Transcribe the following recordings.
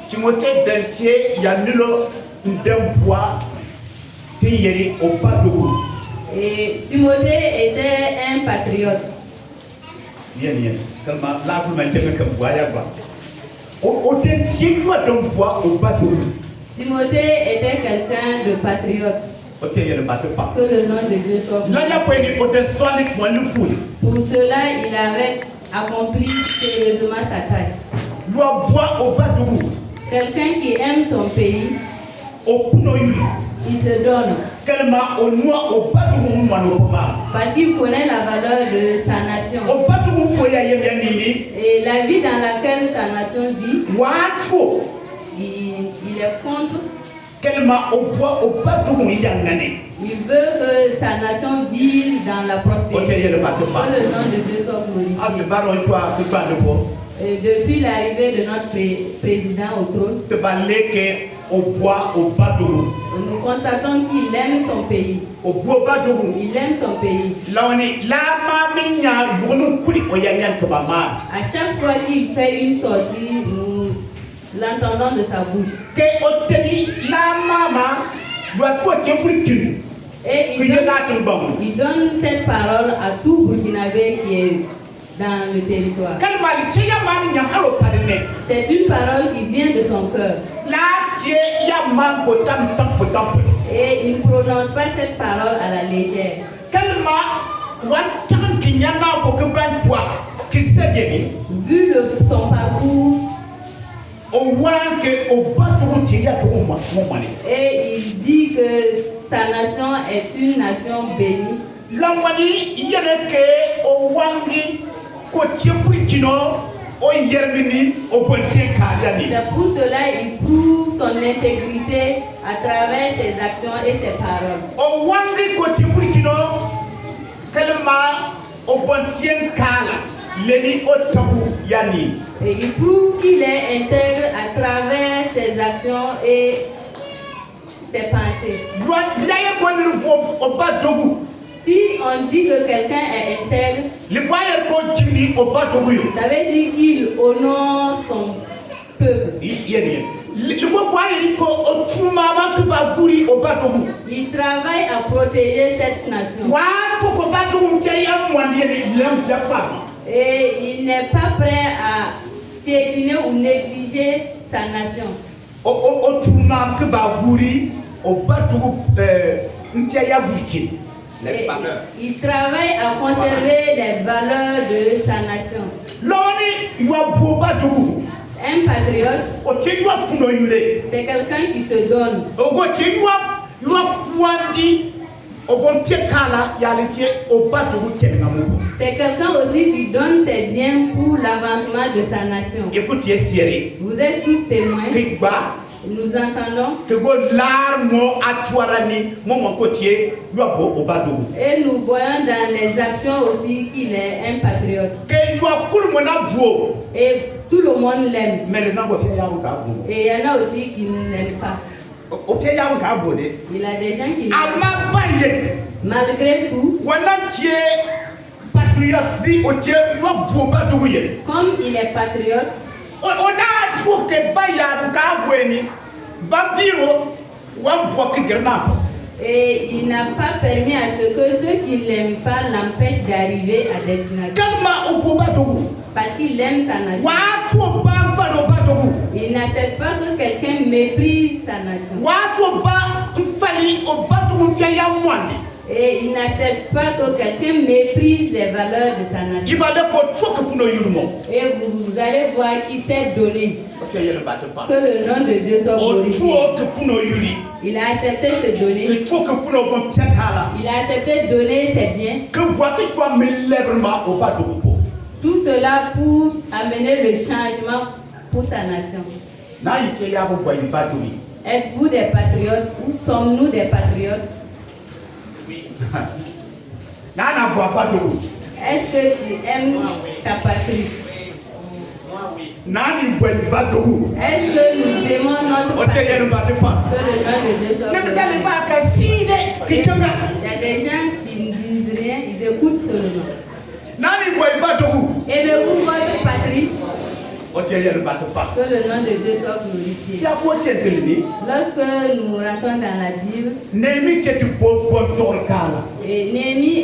Timothée Dentier, il y a nul d'un poids qui est au pas de vous. Et Timothée était un patriote. Bien. Comment là vous m'avez dit que vous voyez quoi? Au Dentier, il y a d'un poids au pas de vous. Timothée était quelqu'un de patriote. Que le nom de Dieu soit glorifié. Pour cela, il avait accompli sérieusement sa tâche. Quelqu'un qui aime son pays, il se donne. Parce qu'il connaît la valeur de sa nation. Et la vie dans laquelle sa nation vit, il est contre. Il veut que sa nation vive dans la prospérité. Que le nom de Dieu soit glorifié. Et depuis l'arrivée de notre président au trône, nous constatons qu'il aime son pays. Il aime son pays. À chaque fois qu'il fait une sortie, nous l'entendons de sa bouche. Et il donne cette parole à tout Burkinabé qui est dans le territoire. C'est une parole qui vient de son cœur. Et il ne prononce pas cette parole à la légère. Vu son parcours, et il dit que sa nation est une nation bénie. C'est pour cela qu'il prouve son intégrité à travers ses actions et ses paroles. Et il prouve qu'il est intègre à travers ses actions et ses pensées. Si on dit que quelqu'un est intègre, ça veut dire qu'il honore son peuple. Il travaille à protéger cette nation. Et il n'est pas prêt à piétiner ou négliger sa nation. Il travaille à conserver les valeurs de sa nation. Un patriote, c'est quelqu'un qui se donne. C'est quelqu'un aussi qui donne ses biens pour l'avancement de sa nation. Vous êtes tous témoins. Nous entendons. Et nous voyons dans les actions aussi qu'il est un patriote. Et tout le monde l'aime. Et il y en a aussi qui ne l'aiment pas. Il a des gens qui l'aiment. Malgré tout, comme il est patriote, et il n'a pas permis à ce que ceux qui ne l'aiment pas l'empêchent d'arriver à destination. Parce qu'il aime sa nation. Il n'accepte pas que quelqu'un méprise sa nation. Et il n'accepte pas que quelqu'un méprise les valeurs de sa nation. Et vous allez voir qu'il s'est donné. Que le nom de Dieu soit glorifié. Il a accepté de se donner. Il a accepté de donner ses biens. Tout cela pour amener le changement pour sa nation. Êtes-vous des patriotes ou sommes-nous des patriotes? Est-ce que tu aimes ta patrie? Est-ce que nous aimons notre patrie? Que le nom de Dieu soit glorifié. Il y a des gens qui ne disent rien, ils écoutent seulement. Aimez-vous votre patrie? Que le nom de Dieu soit glorifié. Lorsque nous rentrons dans la Bible, Néhémie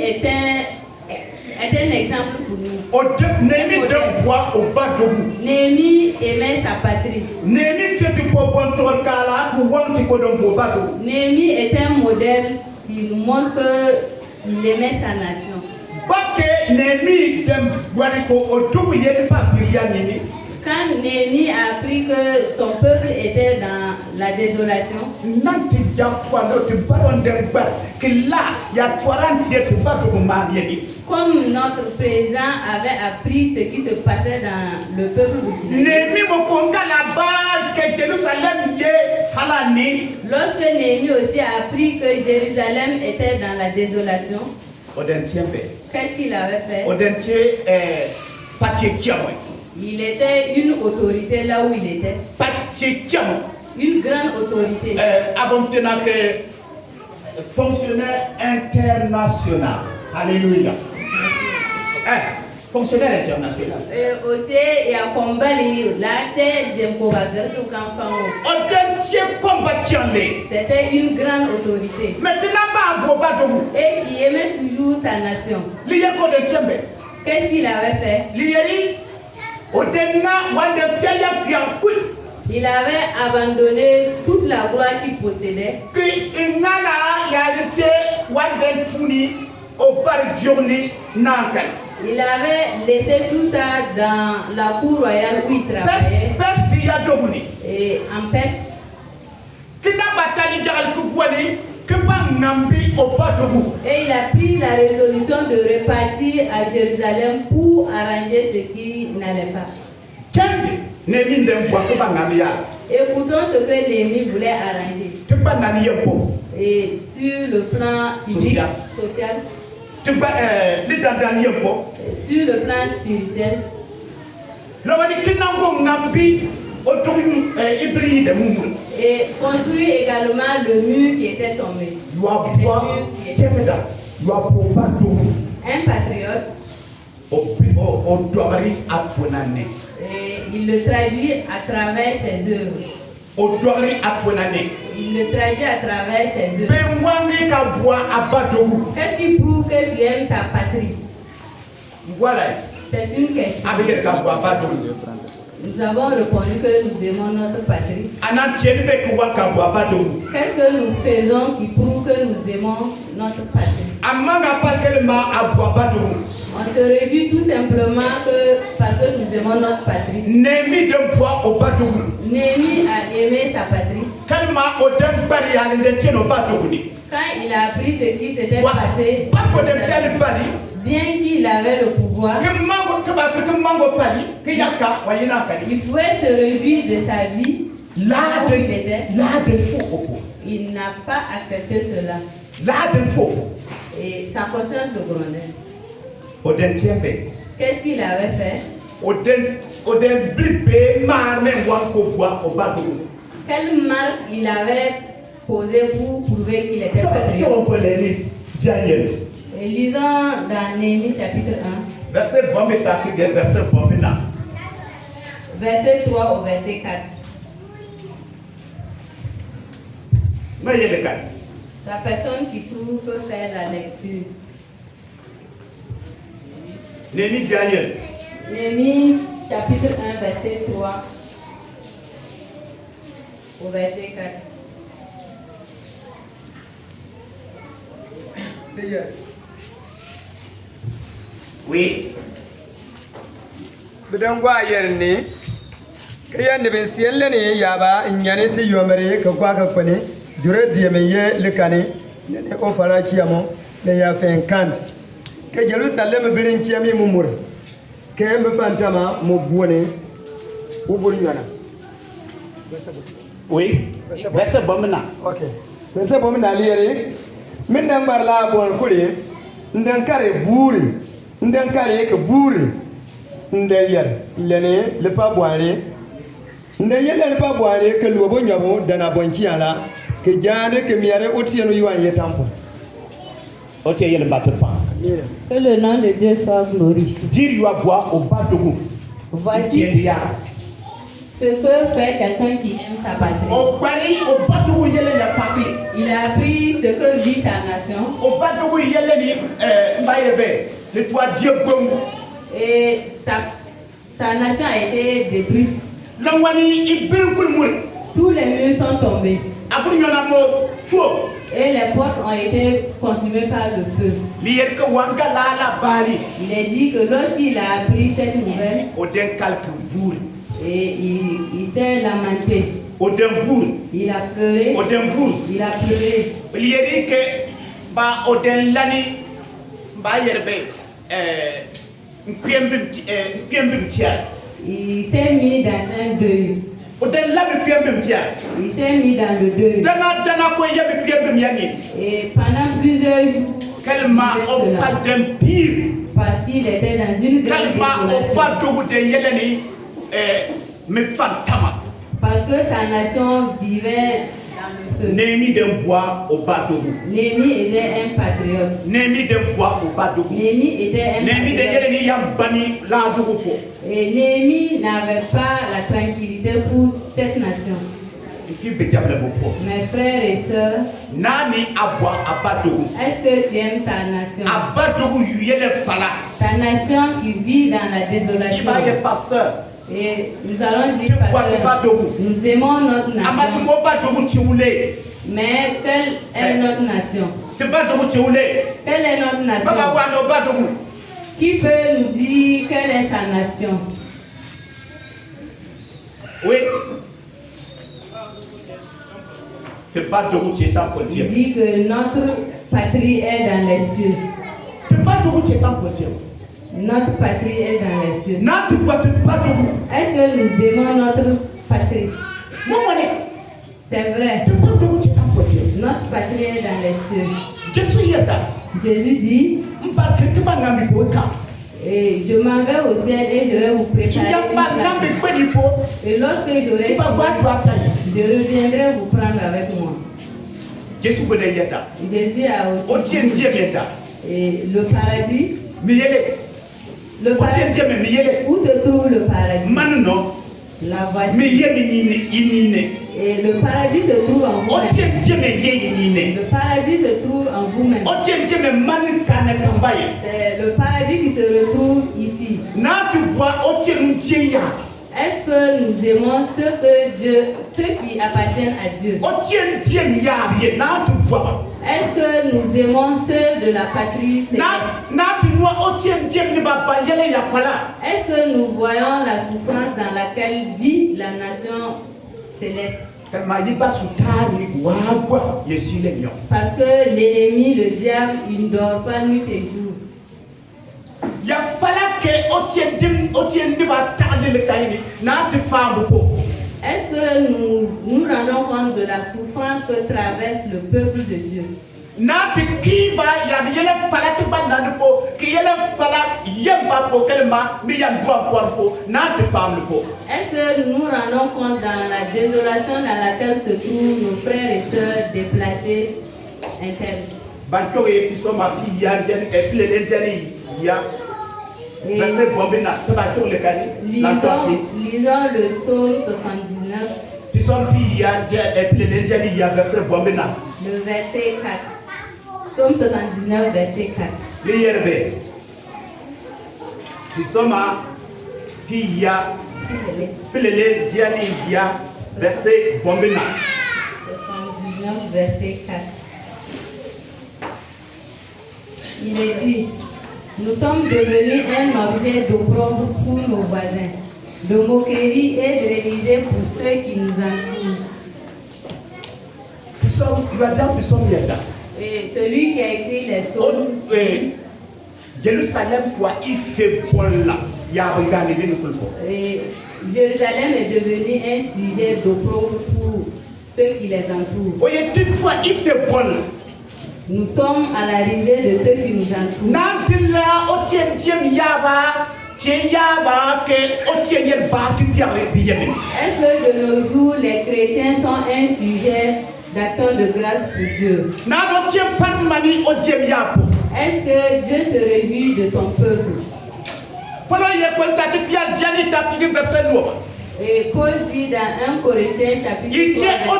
est un exemple pour nous. Néhémie aimait sa patrie. Néhémie est un modèle qui nous montre qu'il aimait sa nation. Quand Néhémie a appris que son peuple était dans la désolation, comme notre président avait appris ce qui se passait dans le peuple, lorsque Néhémie aussi a appris que Jérusalem était dans la désolation, qu'est-ce qu'il avait fait? Il était une autorité là où il était. Une grande autorité. Fonctionnaire international. Alléluia. Fonctionnaire international. C'était une grande autorité. Et qui aimait toujours sa nation. Qu'est-ce qu'il avait fait? Il avait abandonné toute la gloire qu'il possédait. Il avait laissé tout ça dans la cour royale où il travaillait. Et en Perse. Et il a pris la résolution de repartir à Jérusalem pour arranger ce qui n'allait pas. Écoutons ce que Néhémie voulait arranger. Et sur le plan social. Sur le plan spirituel. Et construire également le mur qui était tombé. Un patriote. Et il le traduit à travers ses œuvres. Il le traduit à travers ses œuvres. Qu'est-ce qui prouve que tu aimes ta patrie? Voilà. C'est une question. Nous avons répondu que nous aimons notre patrie. Qu'est-ce que nous faisons qui prouve que nous aimons notre patrie? On se réjouit tout simplement que parce que nous aimons notre patrie. Néhémie a aimé sa patrie. Quand il a appris ce qui s'était passé, bien qu'il avait le pouvoir, il pouvait se réjouir de sa vie. Là où il était. Il n'a pas accepté cela. Et sa conscience le grondait. Qu'est-ce qu'il avait fait? Quelle marque il avait posé pour prouver qu'il était patriote? Et lisons dans Néhémie chapitre 1. Verset 3 au verset 4. La personne qui trouve peut faire la lecture. Néhémie chapitre 1 verset 3 au verset 4. Oui. Bedangwa yerni kayan de bensielle ne yaba nyane te yomere ka gwa ka kone dure dieme ye lekane ne o fara kiyamo ne ya fen kand ke Jerusalem birin kiyami mumur ke mbe fantama mo bone o bol nyana. Oui. Verset bomna. OK. Verset bomna liere min dan barla bon kule ndan kare buri ndan kare ke buri ndan yar lene le pa boire ndan yele le pa boire ke lobo nyabo dana bonki ala ke jane ke miare otieno yuan yetampo otie yele battre pas. Que le nom de Dieu soit glorifié. Dire lui boire au bas de vous. Voici Ce que fait quelqu'un qui aime sa patrie. Il a appris ce que vit sa nation. Et sa nation a été détruite. Tous les murs sont tombés. Et les portes ont été consumées par le feu. Il a dit que lorsqu'il a appris cette nouvelle, et il s'est lamenté. Il a pleuré. Il a pleuré. Il s'est mis dans un deuil. Il s'est mis dans le deuil. Et pendant plusieurs jours, parce qu'il était dans une grande désolation. Parce que sa nation vivait dans le feu. Néhémie était un patriote. Néhémie était un patriote. Et Néhémie n'avait pas la tranquillité pour cette nation. Mes frères et sœurs, est-ce que tu aimes ta nation? Ta nation qui vit dans la désolation. Et nous allons dire, pasteur, nous aimons notre nation. Mais quelle est notre nation? Quelle est notre nation? Qui peut nous dire quelle est sa nation? Oui. Il dit que notre patrie est dans les cieux. Notre patrie est dans les cieux. Est-ce que nous aimons notre patrie? C'est vrai. Notre patrie est dans les cieux. Jésus dit, et je m'en vais au ciel et je vais vous préparer une place. Et lorsque j'aurai fini, je reviendrai vous prendre avec moi. Jésus a aussi et le paradis. Le paradis. Où se trouve le paradis? La voiture. Et le paradis se trouve en vous-même. Le paradis se trouve en vous-même. C'est le paradis qui se retrouve ici. Est-ce que nous aimons ceux qui appartiennent à Dieu? Est-ce que nous aimons ceux de la patrie céleste? Est-ce que nous voyons la souffrance dans laquelle vit la nation céleste? Parce que l'ennemi, le diable, il ne dort pas nuit et jour. Est-ce que nous rendons compte de la souffrance que traverse le peuple de Dieu? Est-ce que nous nous rendons compte dans la désolation dans laquelle se trouvent nos frères et sœurs déplacés internes? Lisons le psaume 79. Le verset 4. Psaume 79, verset 4. Verset 79, verset 4. Il est dit, nous sommes devenus un objet d'opprobre pour nos voisins, de moquerie et de réalisé pour ceux qui nous entourent. Et celui qui a écrit les psaumes, Jérusalem, toi, il fait bon là. Et Jérusalem est devenu un sujet d'opprobre pour ceux qui les entourent. Il fait bon là. Nous sommes à la risée de ceux qui nous entourent. Est-ce que de nos jours, les chrétiens sont un sujet d'action de grâce pour Dieu? Est-ce que Dieu se réjouit de son peuple? Et Paul dit dans 1 Corinthiens chapitre 3,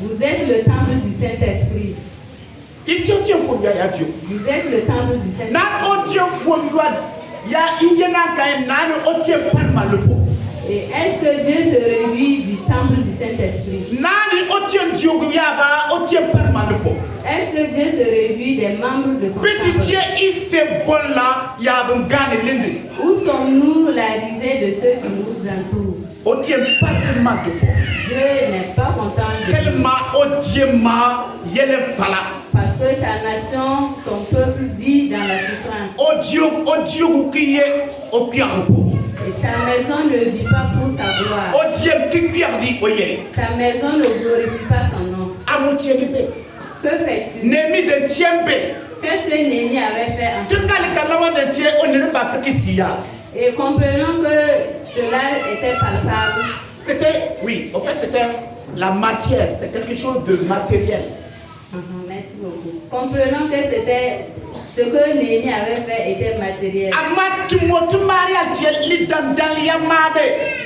vous êtes le temple du Saint-Esprit. Vous êtes le temple du Saint-Esprit. Et est-ce que Dieu se réjouit du temple du Saint-Esprit? Est-ce que Dieu se réjouit des membres de son temple? Où sommes-nous la risée de ceux qui nous entourent? Dieu n'est pas content de nous. Parce que sa nation, son peuple vit dans la souffrance. Et sa maison ne vit pas pour sa gloire. Sa maison ne glorifie pas son nom. Que fais-tu? Qu'est-ce que Néhémie avait fait en fait? Et comprenons que cela était palpable. C'était la matière, c'est quelque chose de matériel. Merci beaucoup. Comprenons que c'était ce que Néhémie avait fait était matériel.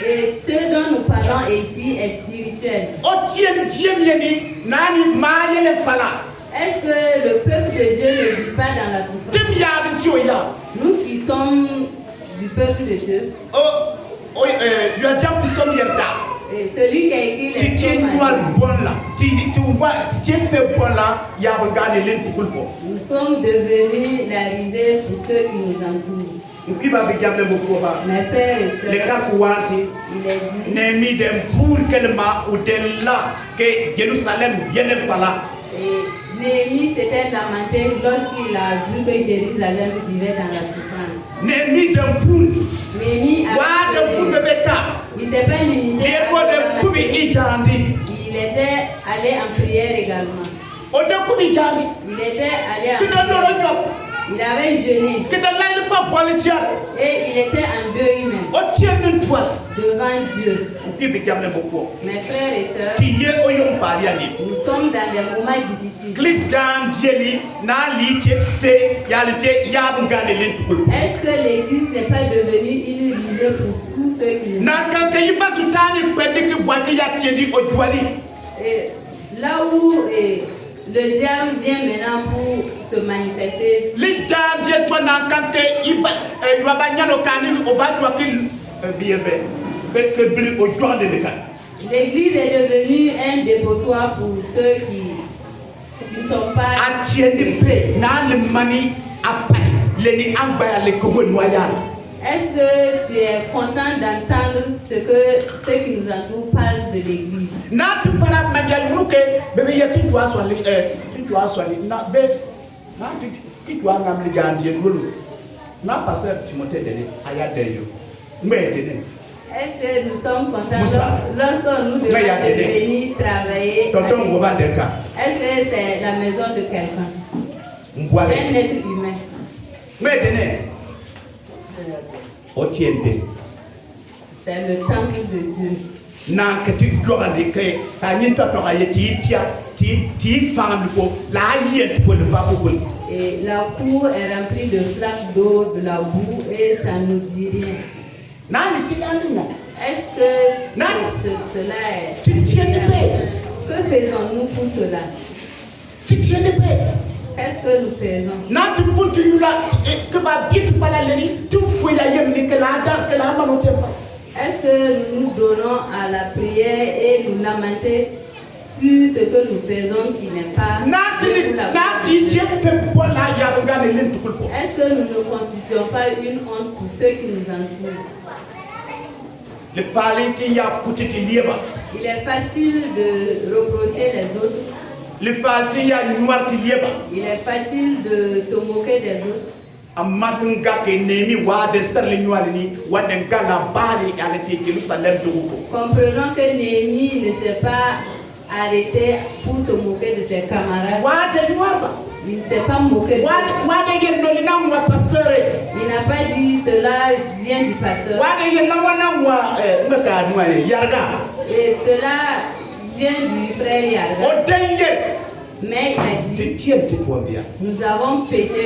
Et ce dont nous parlons ici est spirituel. Est-ce que le peuple de Dieu ne vit pas dans la souffrance? Nous qui sommes du peuple de Dieu. Et celui qui a écrit les psaumes, nous sommes devenus la risée pour ceux qui nous entourent. Mes frères et sœurs, il est dit, et Néhémie s'était lamenté lorsqu'il a vu que Jérusalem vivait dans la souffrance. Néhémie il s'est pas limité il était allé en prière également. Il était allé en prière. Il avait jeûné. Et il était en deuil humain devant Dieu. Mes frères et sœurs, nous sommes dans des moments difficiles. Est-ce que l'église n'est pas devenue une risée pour tous ceux qui nous et là où le diable vient maintenant pour se manifester. L'église est devenue un dépotoir pour ceux qui ne sont pas. Est-ce que tu es content d'entendre ce que ceux qui nous entourent parlent de l'église? Est-ce que nous sommes contents lorsque nous devons venir travailler? Est-ce que c'est la maison de quelqu'un? Un être humain. C'est le temple de Dieu. Et la cour est remplie de flaques d'eau, de la boue, et ça ne nous dit rien. Est-ce que cela est... Que faisons-nous pour cela? Qu'est-ce que nous faisons? Est-ce que nous donnons à la prière et nous lamenter sur ce que nous faisons qui n'est pas... Est-ce que nous ne constituons pas une honte pour ceux qui nous entourent? Il est facile de reprocher les autres. Il est facile de se moquer des autres. Comprenons que Néhémie ne s'est pas arrêté pour se moquer de ses camarades. Il ne s'est pas moqué de eux. Il n'a pas dit cela vient du pasteur. Et cela vient du frère Yarga. Mais il a dit, nous avons péché.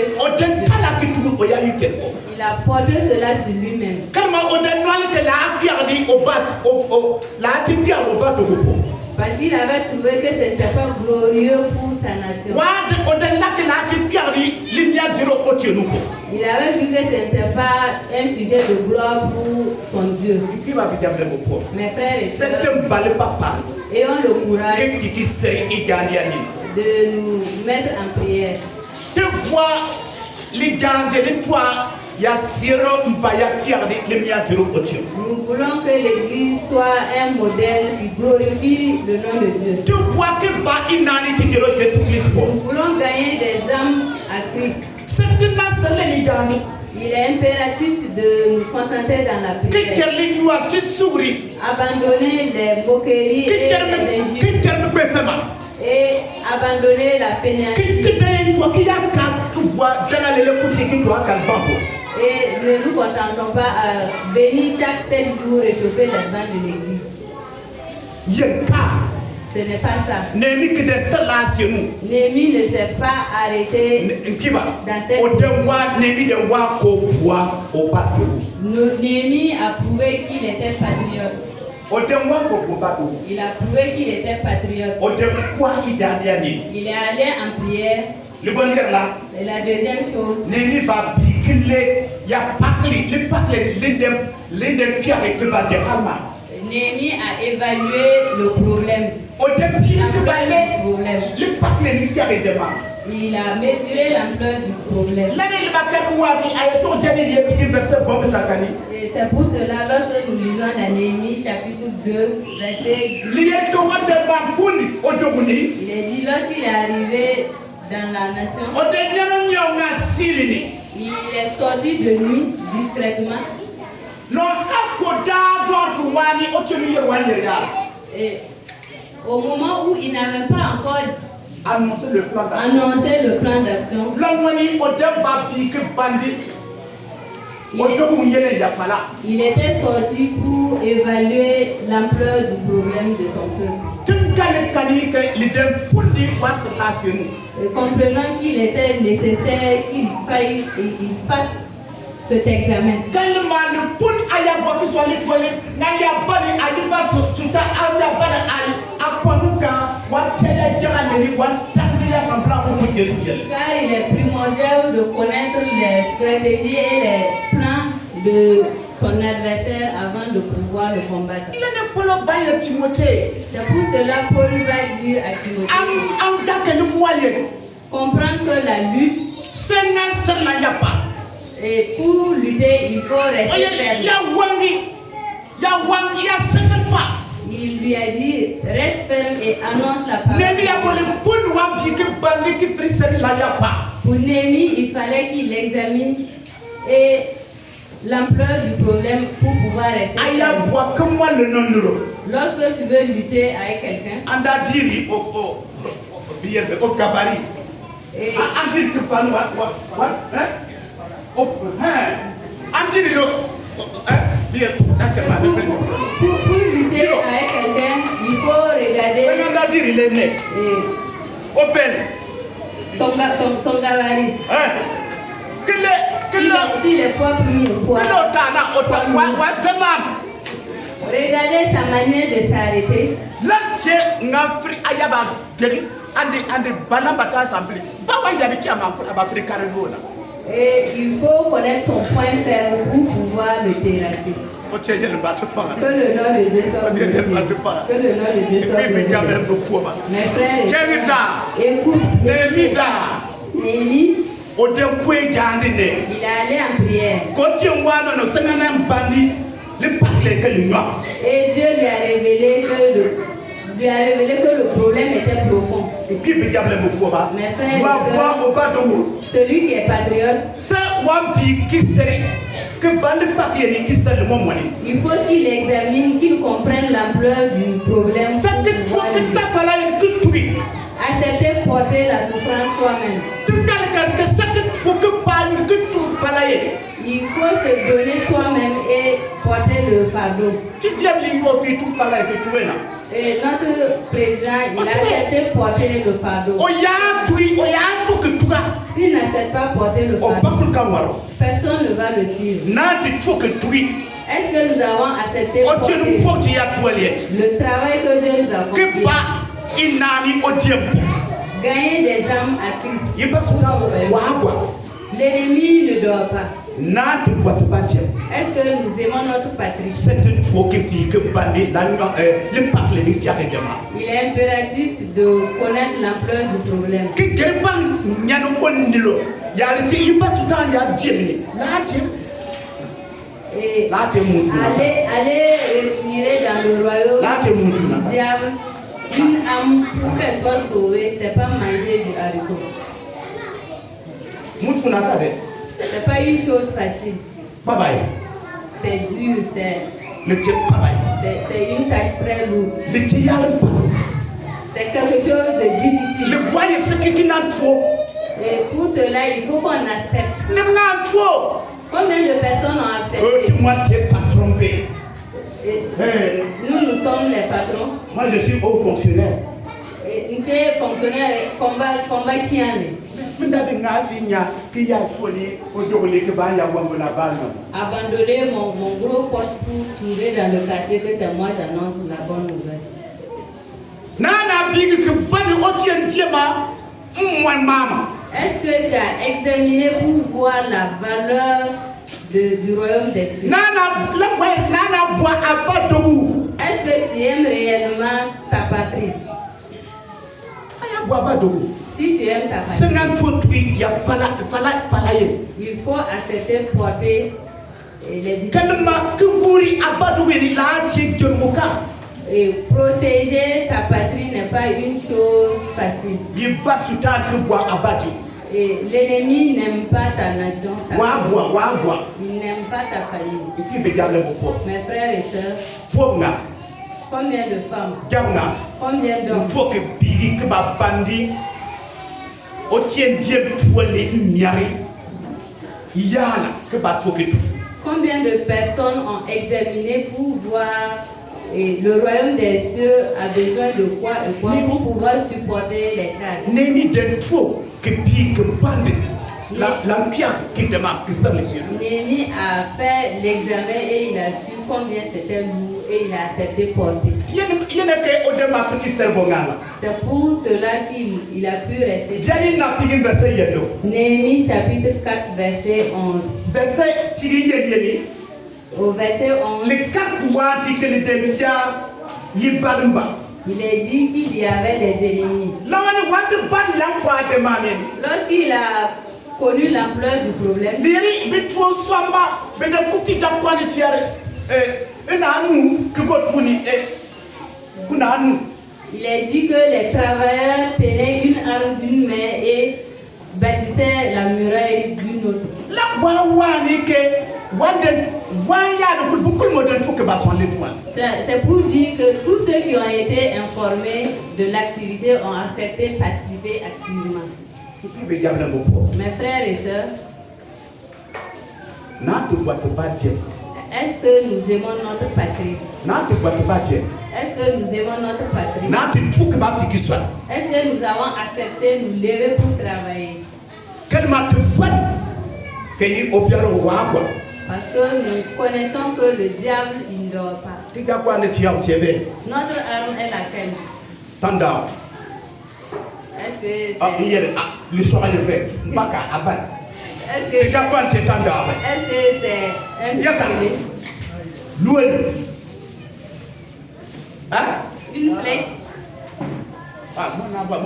Il a porté cela sur lui-même. Parce qu'il avait trouvé que ce n'était pas glorieux pour sa nation. Il avait vu que ce n'était pas un sujet de gloire pour son Dieu. Mes frères et sœurs, ayons le courage de nous mettre en prière. Nous voulons que l'église soit un modèle qui glorifie le nom de Dieu. Nous voulons gagner des âmes à Christ. Il est impératif de nous concentrer dans la prière. Abandonner les moqueries et les injures. Et abandonner la pénalité. Et ne nous contentons pas à venir chaque 7 jours réchauffer les bancs de l'église. Ce n'est pas ça. Néhémie ne s'est pas arrêté dans cette Néhémie a prouvé qu'il était patriote. Il a prouvé qu'il était patriote. Il est allé en prière. Et la deuxième chose, Néhémie a évalué le problème. Il a mesuré l'ampleur du problème. Et c'est pour cela, lorsque nous lisons la Néhémie chapitre 2, verset 10, il est dit lorsqu'il est arrivé dans la nation, il est sorti de nuit discrètement. Et au moment où il n'avait pas encore annoncé le plan d'action, il était sorti pour évaluer l'ampleur du problème de son peuple. Et comprenant qu'il était nécessaire qu'il fasse cet examen. Car il est primordial de connaître les stratégies et les plans de son adversaire avant de pouvoir le combattre. C'est pour cela que Paul va dire à Timothée, comprendre que la lutte, et pour lutter, il faut rester ferme. Il lui a dit, reste ferme et annonce la parole. Pour Néhémie, il fallait qu'il examine et l'ampleur du problème pour pouvoir rester ferme. Lorsque tu veux lutter avec quelqu'un, pour lutter avec quelqu'un, il faut regarder son gabarit. S'il est poids plus le poids. Regardez sa manière de s'arrêter. Et il faut connaître son point faible pour pouvoir le terrasser. Que le nom de Dieu soit glorifié. Que le nom de Dieu soit glorifié. Mes frères, écoute, Néhémie, il est allé en prière. Et Dieu lui a révélé que le problème était profond. Mes frères, celui qui est patriote, il faut qu'il examine, qu'il comprenne l'ampleur du problème. Accepter porter la souffrance soi-même. Il faut se donner soi-même et porter le fardeau. Et notre président, il a accepté porter le fardeau. S'il n'accepte pas porter le fardeau, personne ne va le suivre. Est-ce que nous avons accepté porter le travail que Dieu nous a confié? Gagner des âmes à Christ. L'ennemi ne dort pas. Est-ce que nous aimons notre patrie? Il est impératif de connaître l'ampleur du problème. Et aller retirer dans le royaume du diable une âme pour qu'elle soit sauvée, c'est pas manger du haricot. C'est pas une chose facile. C'est dur, c'est une tâche très lourde. C'est quelque chose de difficile. Et pour cela, il faut qu'on accepte. Combien de personnes ont accepté? Nous sommes les patrons. Moi, je suis haut fonctionnaire. Nous sommes fonctionnaires, combat qui en est. Abandonner mon gros poste pour trouver dans le quartier que c'est moi j'annonce la bonne nouvelle. Est-ce que tu as examiné pour voir la valeur du royaume des cieux? Est-ce que tu aimes réellement ta patrie? Si tu aimes ta patrie, il faut accepter porter les difficultés. Et protéger ta patrie n'est pas une chose facile. Et l'ennemi n'aime pas ta nation. Il n'aime pas ta famille. Mes frères et sœurs, combien de femmes, combien d'hommes, combien de personnes ont examiné pour voir et le royaume des cieux a besoin de quoi et quoi pour pouvoir supporter les charges. Néhémie a fait l'examen et il a su combien c'était lourd et il a accepté porter. C'est pour cela qu'il a pu rester. Néhémie chapitre 4 verset 11. Au verset 11, il est dit qu'il y avait des ennemis. Lorsqu'il a connu l'ampleur du problème, il est dit que les travailleurs tenaient une arme d'une main et bâtissaient la muraille d'une autre. C'est pour dire que tous ceux qui ont été informés de l'activité ont accepté de participer activement. Mes frères et sœurs, est-ce que nous aimons notre patrie? Est-ce que nous aimons notre patrie? Est-ce que nous avons accepté de nous lever pour travailler? Parce que nous connaissons que le diable, il ne dort pas. Notre arme est laquelle? Est-ce que c'est un pistolet? Une flèche? Moi,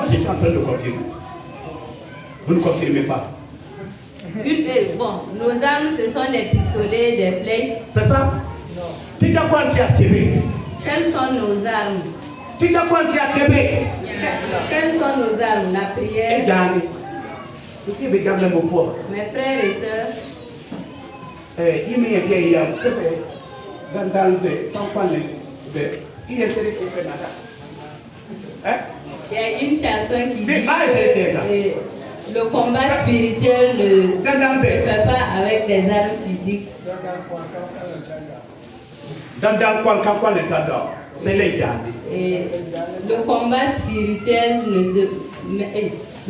je suis en train de confirmer. Vous ne confirmez pas. Bon, nos armes, ce sont des pistolets, des flèches. C'est ça? Non. Quelles sont nos armes? Quelles sont nos armes? La prière. Mes frères et sœurs, il y a une chanson qui dit Le combat spirituel ne se fait pas avec des armes physiques. C'est les gars. Et le combat spirituel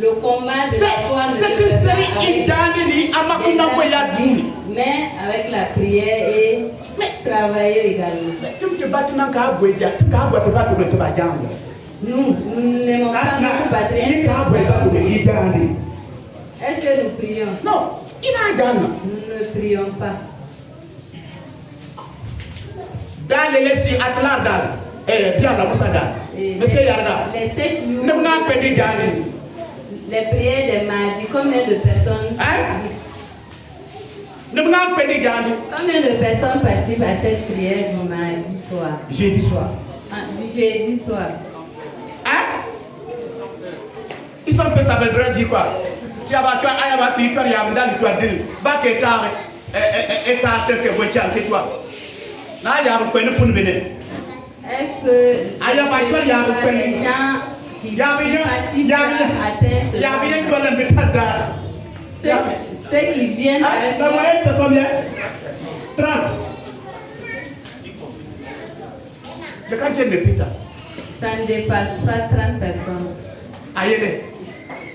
le combat de la foi ne se fait pas avec des armes physiques, mais avec la prière et travailler également. Nous n'aimons pas notre patrie. Est-ce que nous prions? Non, Nous ne prions pas. Dans les laisses à bien la Moussada. Monsieur Yarda. Les 7 jours. Les prières des mardis, combien de personnes participent? Combien de personnes participent à cette prière du mardi soir? Jeudi soir. Du jeudi soir. Hein? Ils sont peu, ça veut dire quoi? Tu as battu à la fille, tu as dit, tu as dit, va que tu as que vous êtes toi. Là, il y a un peu de fond de venir. Est-ce que les gens qui participent à terre, ceux qui viennent avec c'est combien? 30. Le quartier de Pita. Ça ne dépasse pas 30 personnes. Aïe.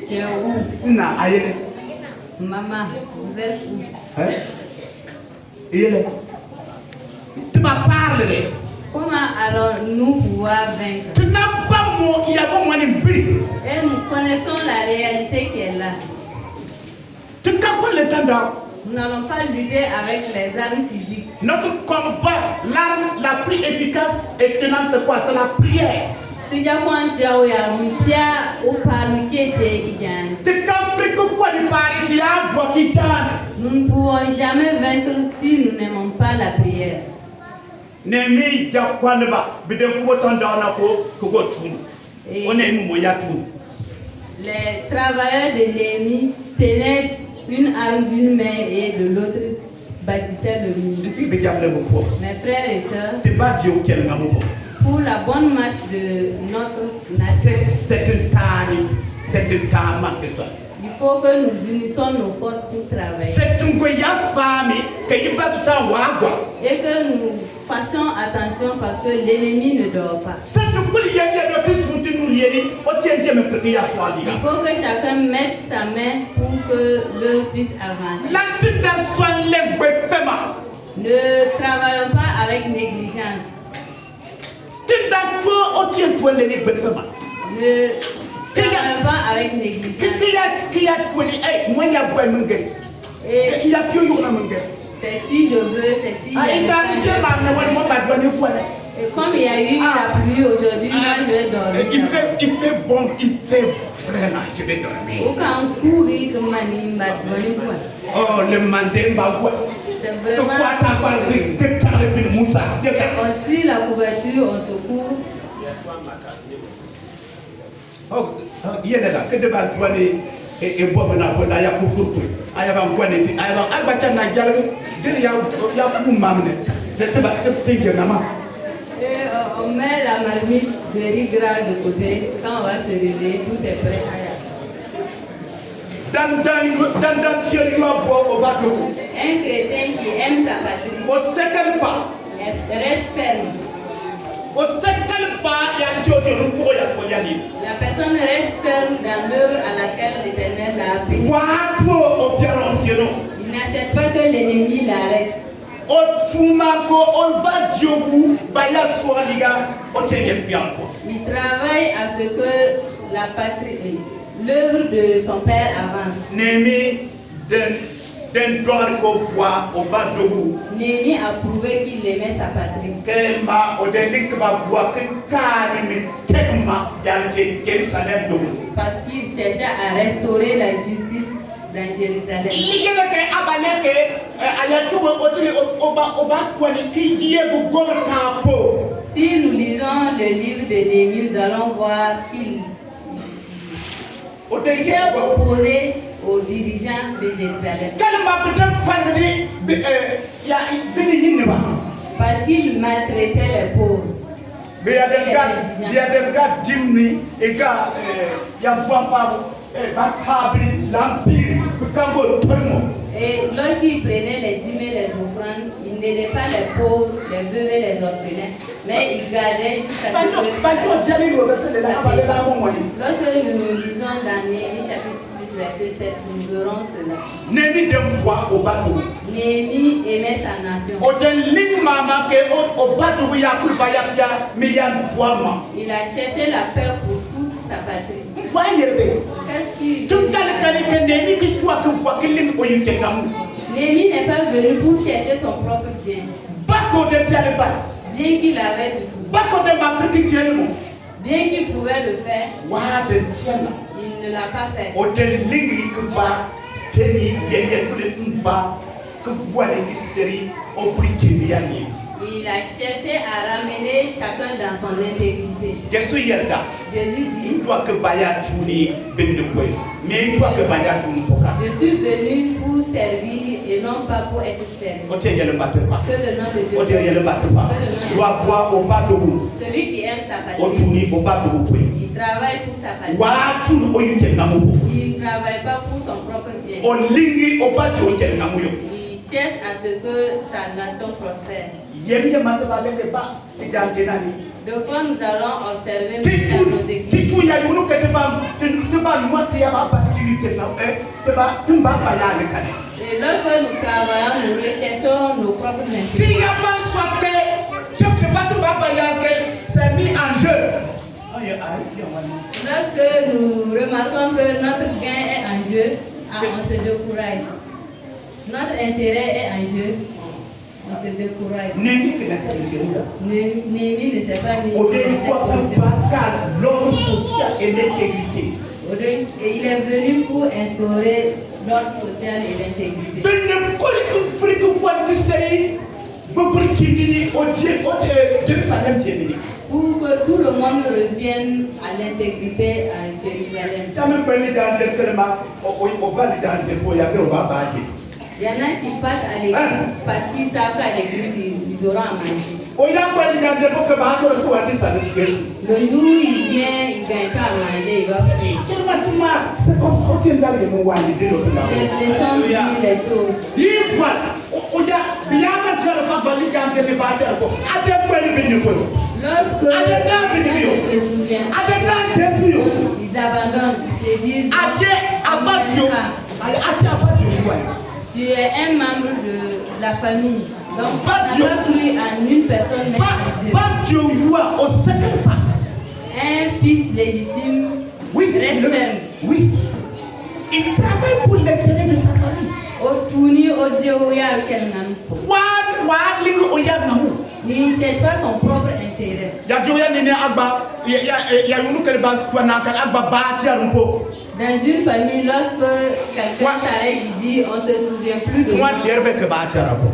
Tu es où? Non, aïe. Maman, vous êtes où? Hein? Aïe. Tu m'as parlé. Comment allons-nous pouvoir vaincre? Tu n'as pas mon, il y a pas mon esprit. Et nous connaissons la réalité qui est là. Tu calcules le temps. Nous n'allons pas lutter avec les armes physiques. Notre combat, l'arme la plus efficace et tenante, c'est quoi? C'est la prière. Tu nous ne pouvons jamais vaincre si nous n'aimons pas la prière. Les travailleurs de Néhémie tenaient une arme d'une main et de l'autre bâtissaient le mur. Mes frères et sœurs, pour la bonne marche de notre nation, il faut que nous unissons nos forces pour travailler. Et que nous fassions attention parce que l'ennemi ne dort pas. Il faut que chacun mette sa main pour que l'œuvre puisse avancer. Ne travaillons pas avec négligence. Ne travaillons pas avec négligence. C'est si je veux, c'est si j'aime. Et comme il y a eu la pluie aujourd'hui, moi je vais dormir. Il fait bon, il fait vraiment, je vais dormir. Oh, le mandé m'a quoi? C'est vraiment. On tire la couverture, on se couvre. Oh, il y a là, que de bal joie et bois na ya pour ayaba ngwane ti ayaba agbata na jalbe de ya pour mamne de te nama. Et on met la marmite de riz gras de côté. Quand on va se réveiller, tout est prêt. Un chrétien qui aime sa patrie reste ferme. La personne reste ferme dans l'œuvre à laquelle l'Éternel l'a appelé. Il n'accepte pas que l'ennemi l'arrête. Il travaille à ce que la patrie, l'œuvre de son père avance. Néhémie a prouvé qu'il aimait sa patrie. Parce qu'il cherchait à restaurer la justice dans Jérusalem. Si nous lisons le livre de Néhémie, nous allons voir qu'il s'est opposé aux dirigeants de Jérusalem. Parce qu'il maltraitait les pauvres. Il y a des gars, Jimmy, et gars, il y a l'empire tout le monde. Et lorsqu'il prenait les dîmes et les offrandes, il n'aidait pas les pauvres, les veuves et les orphelins, mais il gardait jusqu'à ce que... Lorsque nous lisons dans Néhémie chapitre 6, verset 7, nous verrons cela. Néhémie aimait sa nation. Il a cherché la paix pour toute sa patrie. Néhémie n'est pas venu pour chercher son propre bien. Bien qu'il avait du tout. Bien qu'il pouvait le faire, il ne l'a pas fait. Il a cherché à ramener chacun dans son intégrité. Jésus dit, je suis venu pour servir et non pas pour être servi. Que le nom de Dieu. Celui qui aime sa patrie, il travaille pour sa patrie. Il ne travaille pas pour son propre bien. Il cherche à ce que sa nation prospère. Deux fois nous allons observer nos églises. Et lorsque nous travaillons, nous recherchons nos propres intérêts. C'est mis en jeu. Lorsque nous remarquons que notre gain est en jeu, on se décourage. Notre intérêt est en jeu. On se décourage. Néhémie ne sait pas l'ordre social et l'intégrité. Et il est venu pour instaurer l'ordre social et l'intégrité. Pour que tout le monde revienne à l'intégrité à Jérusalem. Il y en a qui partent à l'église parce qu'ils savent qu'à l'église ils auront à manger. Le jour où il vient, il ne gagne pas à manger, il va faire. C'est comme ça que les choses. Lorsque se souvient, ils abandonnent, ils se disent tu es un membre de la famille. Donc, pas cru en une personne, mais en Dieu. Un fils légitime reste ferme. Oui. Il travaille pour l'intérêt de sa famille. Il ne cherche pas son propre intérêt. Dans une famille, lorsque quelqu'un s'arrête, il dit on ne se souvient plus de moi.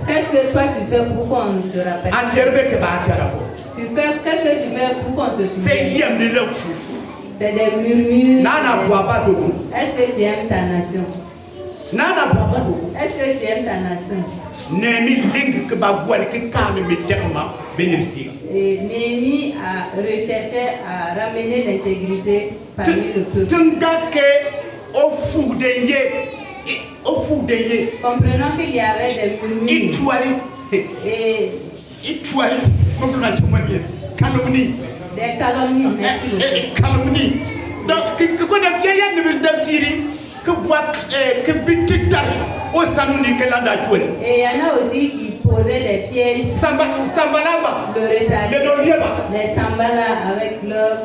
Qu'est-ce que toi tu fais pour qu'on te rappelle? Qu'est-ce que tu fais pour qu'on se souvienne? C'est des murmures. Est-ce que tu aimes ta nation? Est-ce que tu aimes ta nation? Et Néhémie a recherché à ramener l'intégrité parmi le peuple. Comprenant qu'il y avait des murmures et des calomnies. Merci. Et il y en a aussi qui posaient des pièges, le retardé, les sambala avec leur...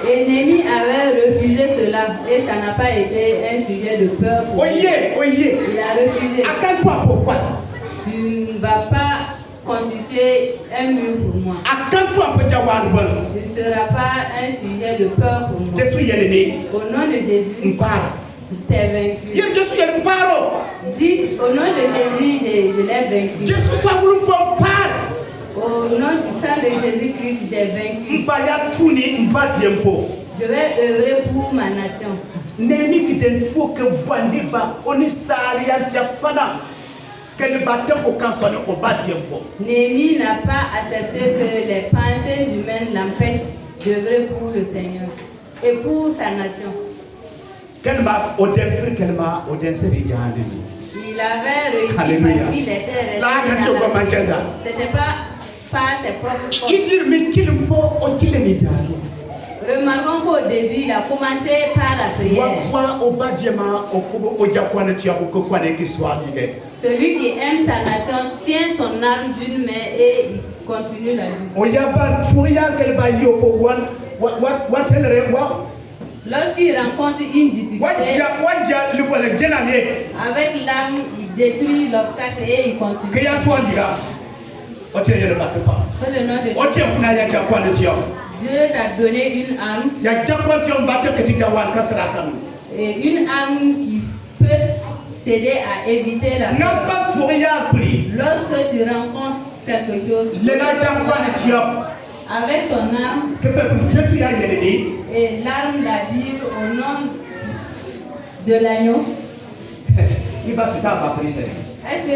Et Néhémie avait refusé cela et ça n'a pas été un sujet de peur pour lui. Il a refusé. Tu ne vas pas constituer un mur pour moi. Ce ne sera pas un sujet de peur pour moi. Au nom de Jésus, t'es vaincu. Dites au nom de Jésus, je l'ai vaincu. Au nom du sang de Jésus-Christ, j'ai vaincu. Je vais œuvrer pour ma nation. Néhémie n'a pas accepté que les pensées humaines l'empêchent d'œuvrer pour le Seigneur et pour sa nation. Il avait réussi parce qu'il était resté. C'était pas ses propres forces. Remarquons qu'au début, il a commencé par la prière. Celui qui aime sa nation tient son arme d'une main et il continue la lutte. Lorsqu'il rencontre une difficulté, avec l'arme, il détruit l'obstacle et il continue. Que le nom de Dieu. Dieu t'a donné une arme. Et une arme qui peut t'aider à éviter la peur. Lorsque tu rencontres quelque chose, avec ton arme, et l'arme la Bible au nom de l'agneau, est-ce que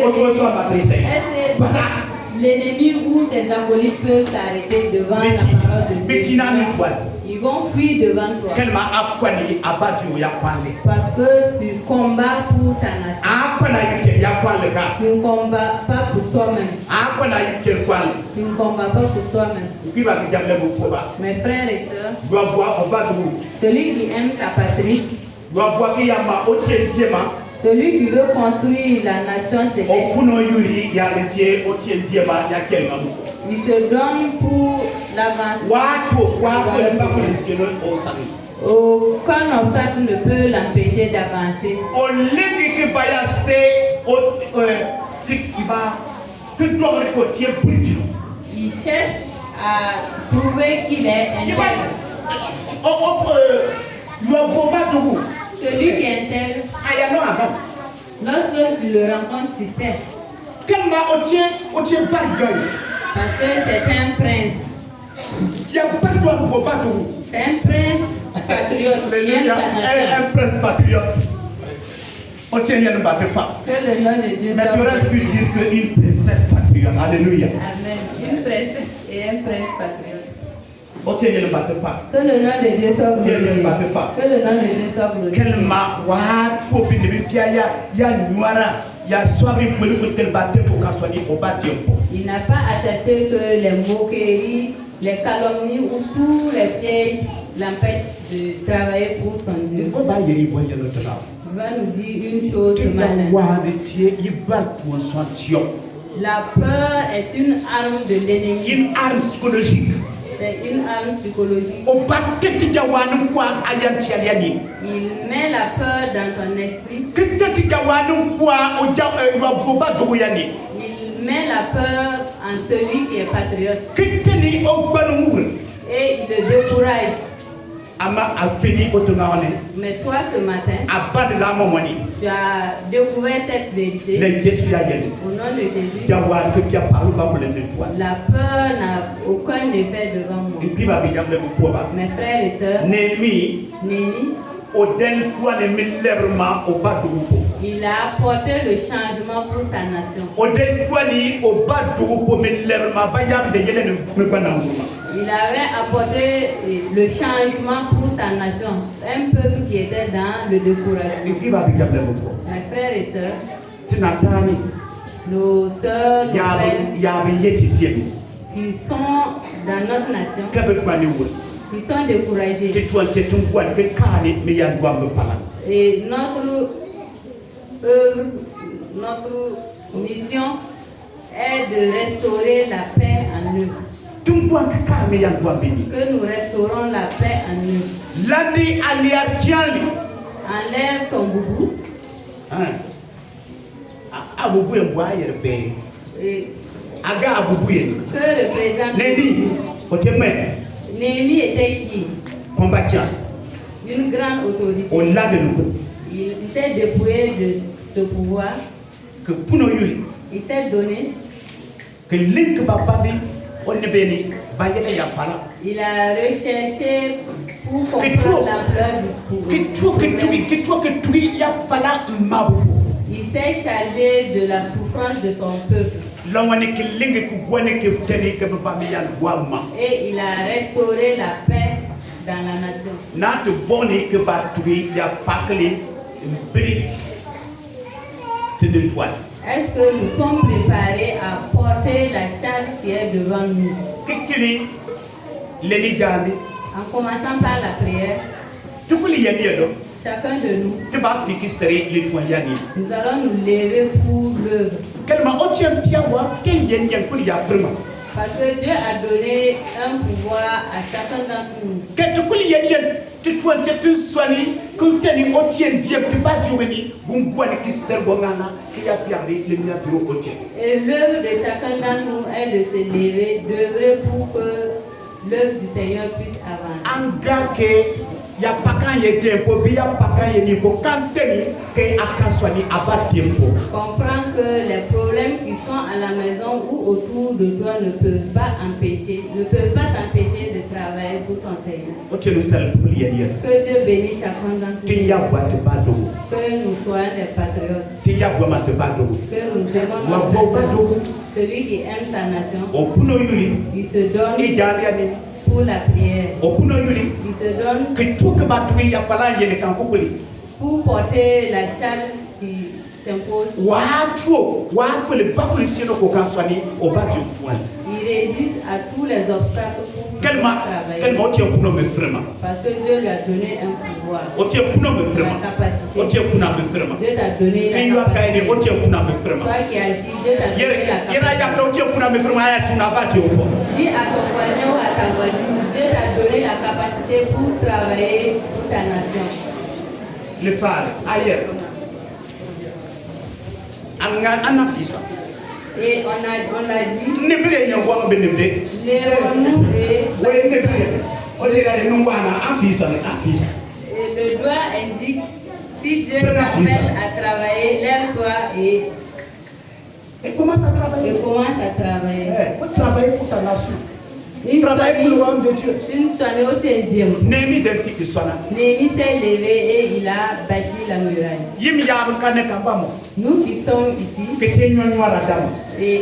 l'ennemi ou ses acolytes peuvent s'arrêter devant la parole de Dieu? Ils vont fuir devant toi. Parce que tu combats pour ta nation. Tu ne combats pas pour toi-même. Tu ne combats pas pour toi-même. Mes frères et sœurs, celui qui aime sa patrie, celui qui veut construire la nation céleste, il se donne pour l'avancement. Aucun obstacle ne peut l'empêcher d'avancer. Il cherche à prouver qu'il est intègre. Celui qui est intègre, lorsque tu le rencontres, tu sais. Parce que c'est un prince. C'est un prince patriote. Un prince patriote. Que le nom de Dieu mais tu aurais pu dire qu'une princesse patriote. Alléluia. Amen. Une princesse et un prince patriote. Que le nom de Dieu soit glorifié. Que le nom de Dieu soit glorifié. Il n'a pas accepté que les moqueries, les calomnies ou tous les pièges l'empêchent de travailler pour son Dieu. Il va nous dire une chose ce matin. La peur est une arme de l'ennemi. Une arme psychologique. C'est une arme psychologique. Il met la peur dans ton esprit. Il met la peur en celui qui est patriote. Et il le décourage. Mais toi ce matin, tu as découvert cette vérité. Au nom de Jésus, la peur n'a aucun effet devant moi. Mes frères et sœurs, Néhémie, il a apporté le changement pour sa nation. Il avait apporté le changement pour sa nation. Un peuple qui était dans le découragement. Mes frères et sœurs, nos sœurs, nos frères, qui sont dans notre nation, qui sont découragés. Et notre mission est de restaurer la paix en eux. Que nous restaurons la paix en eux. Enlève ton boubou. Et que représente Néhémie était qui? Une grande autorité. Il s'est dépouillé de ce pouvoir. Il s'est donné. Il a recherché pour comprendre l'ampleur du pouvoir. Il s'est chargé de la souffrance de son peuple. Et il a restauré la paix dans la nation. Est-ce que nous sommes préparés à porter la charge qui est devant nous? En commençant par la prière, chacun de nous, nous allons nous lever pour l'œuvre. Parce que Dieu a donné un pouvoir à chacun d'entre nous. Et l'œuvre de chacun d'entre nous est de se lever, d'œuvrer pour que l'œuvre du Seigneur puisse avancer. Comprends que les problèmes qui sont à la maison ou autour de toi ne peuvent pas t'empêcher de travailler pour ton Seigneur. Que Dieu bénisse chacun d'entre nous. Que nous soyons des patriotes. Que nous aimons notre nation. Celui qui aime sa nation, il se donne pour la prière. Il se donne pour porter la charge qui s'impose. Il résiste à tous les obstacles pour travailler. Parce que Dieu lui a donné un pouvoir, la capacité. Dieu t'a donné la capacité. Toi qui es assis, Dieu t'a donné la capacité. Dis à ton voisin ou à ta voisine, Dieu t'a donné la capacité pour travailler pour ta nation. Le phare, ailleurs. Et on l'a dit, et le doigt indique, si Dieu t'appelle à travailler, lève-toi et commence à travailler. Faut travailler pour ta nation. Travaille pour le royaume de Dieu. Néhémie s'est levé et il a bâti la muraille. Nous qui sommes ici, et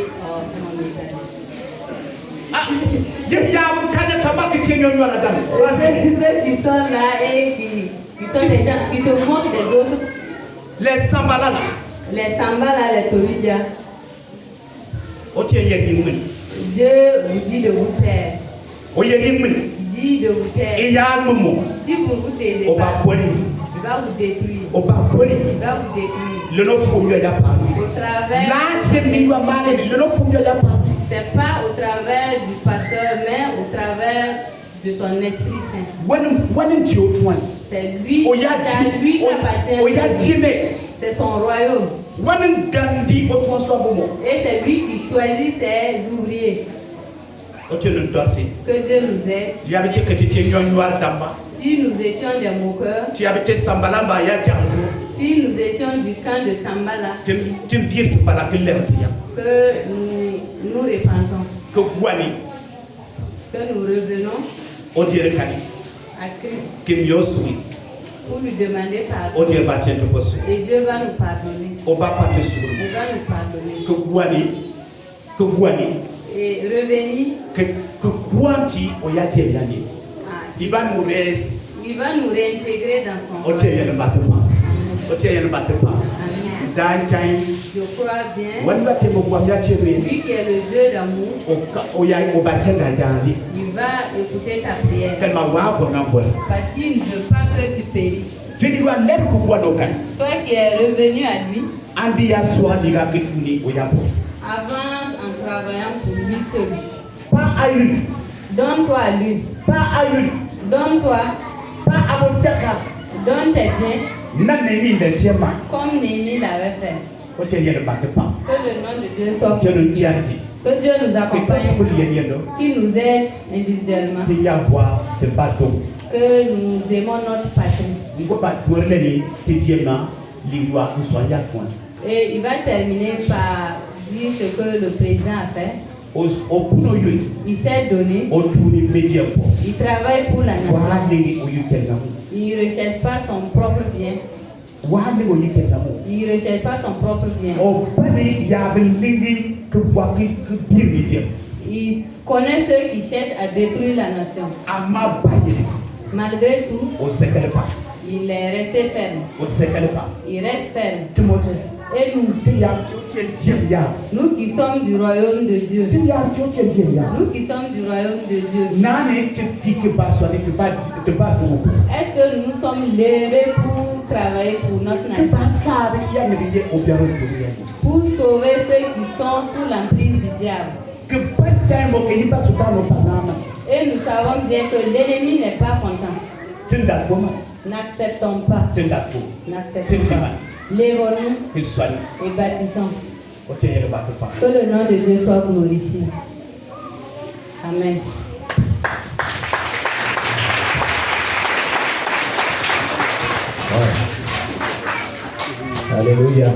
ceux qui sont là et qui sont des gens qui se moquent des autres, les Sambala, les Tobidia. Dieu vous dit de vous taire. Dit de vous taire. Si vous vous taisez pas, il va vous détruire. Au travers, c'est pas au travers du pasteur, mais au travers de son Esprit Saint. C'est lui qui appartient. C'est son royaume. Et c'est lui qui choisit ses ouvriers. Que Dieu nous aide. Si nous étions des moqueurs, si nous étions du camp de Sambala, que nous répandons, que nous revenons à Christ pour lui demander pardon. Et Dieu va nous pardonner. Et revenir. Il va nous réintégrer dans son royaume. Je crois bien. Lui qui est le Dieu d'amour, il va écouter ta prière. Parce qu'il ne veut pas que tu périsses. Toi qui es revenu à lui, avance en travaillant pour lui seul. Donne-toi à lui. Donne-toi. Donne tes biens. Comme Néhémie l'avait fait. Que le nom de Dieu soit. Que Dieu nous accompagne. Qu'il nous aide individuellement. Que nous aimons notre patrie. Et il va terminer par dire ce que le président a fait. Il s'est donné. Il travaille pour la nation. Il ne recherche pas son propre bien. Il ne recherche pas son propre bien. Il connaît ceux qui cherchent à détruire la nation. Malgré tout, il est resté ferme. Il reste ferme. Et nous qui sommes du royaume de Dieu, est-ce que nous sommes levés pour travailler pour notre nation, pour sauver ceux qui sont sous l'emprise du diable? Et nous savons bien que l'ennemi n'est pas content. N'acceptons pas. Lèvons-nous et bâtissons. Que le nom de Dieu soit glorifié. Amen. Alléluia.